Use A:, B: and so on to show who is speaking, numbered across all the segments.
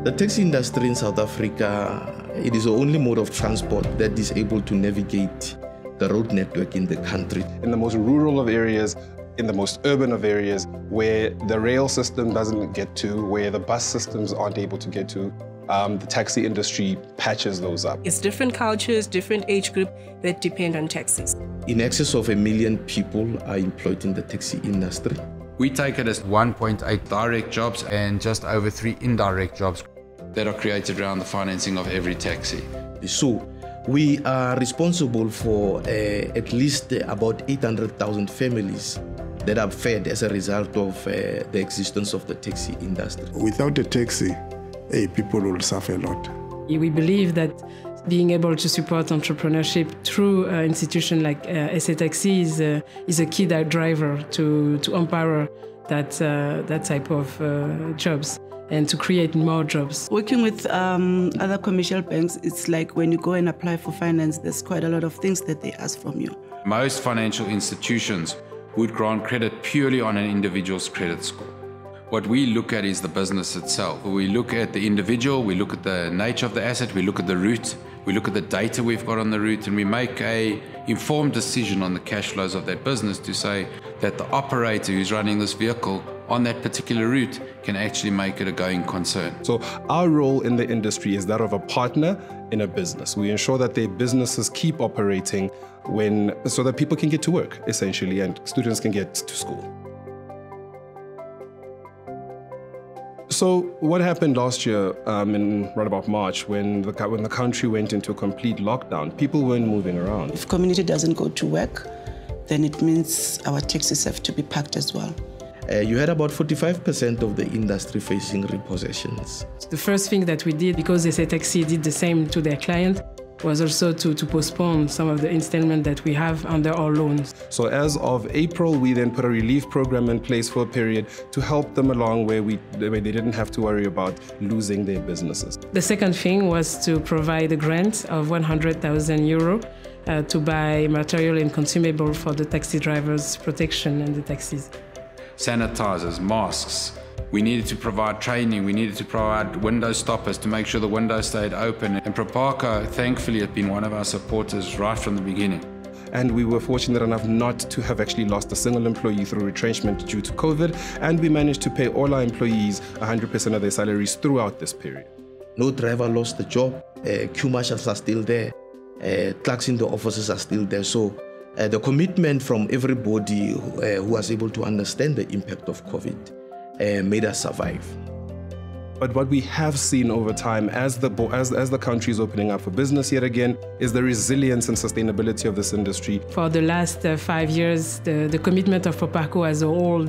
A: The taxi industry in South Africa, it is the only mode of transport that is able to navigate the road network in the country.
B: In the most rural of areas, in the most urban of areas, where the rail system doesn't get to, where the bus systems aren't able to get to, the taxi industry patches those up.
C: It's different cultures, different age group that depend on taxis.
A: In excess of 1 million people are employed in the taxi industry.
D: We take it as 1.8 direct jobs and just over 3 indirect jobs that are created around the financing of every taxi.
A: So we are responsible for at least about 800,000 families that are fed as a result of the existence of the taxi industry.
E: Without the taxi, people will suffer a lot.
F: We believe that being able to support entrepreneurship through an institution like SA Taxi is a key driver to empower that type of jobs and to create more jobs.
G: Working with other commercial banks, it's like when you go and apply for finance, there's quite a lot of things that they ask from you.
D: Most financial institutions would grant credit purely on an individual's credit score. What we look at is the business itself. We look at the individual, we look at the nature of the asset, we look at the route, we look at the data we've got on the route, and we make an informed decision on the cash flows of that business to say that the operator who's running this vehicle on that particular route can actually make it a going concern.
B: So our role in the industry is that of a partner in a business. We ensure that their businesses keep operating so that people can get to work, essentially, and students can get to school. So what happened last year in right about March when the country went into a complete lockdown? People weren't moving around.
G: If community doesn't go to work, then it means our taxis have to be packed as well.
A: You had about 45% of the industry facing repossessions.
F: The first thing that we did, because SA Taxi did the same to their client, was also to postpone some of the installment that we have under our loans.
B: So as of April, we then put a relief program in place for a period to help them along where they didn't have to worry about losing their businesses.
F: The second thing was to provide a grant of 100,000 euro to buy material and consumable for the taxi drivers' protection and the taxis.
D: Sanitizers, masks. We needed to provide training, we needed to provide window stoppers to make sure the windows stayed open. And Proparco, thankfully, had been one of our supporters right from the beginning.
B: And we were fortunate enough not to have actually lost a single employee through retrenchment due to COVID, and we managed to pay all our employees 100% of their salaries throughout this period.
A: No driver lost the job, queue marshals are still there, clerks in the offices are still there. So the commitment from everybody who was able to understand the impact of COVID made us survive.
B: But what we have seen over time as the country is opening up for business yet again is the resilience and sustainability of this industry.
F: For the last 5 years, the commitment of Proparco as a whole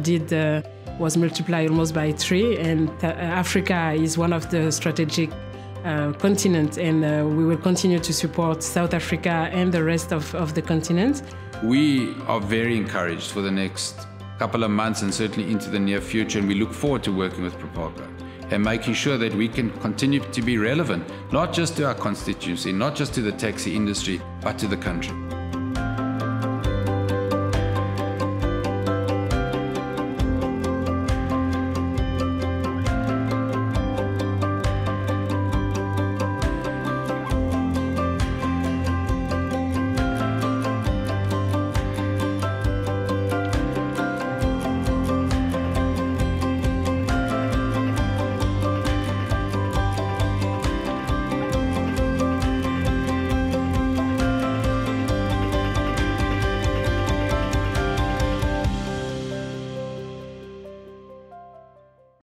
F: was multiplied almost by 3, and Africa is one of the strategic continent, and we will continue to support South Africa and the rest of the continent.
D: We are very encouraged for the next couple of months and certainly into the near future, and we look forward to working with Proparco and making sure that we can continue to be relevant, not just to our constituency, not just to the taxi industry, but to the country.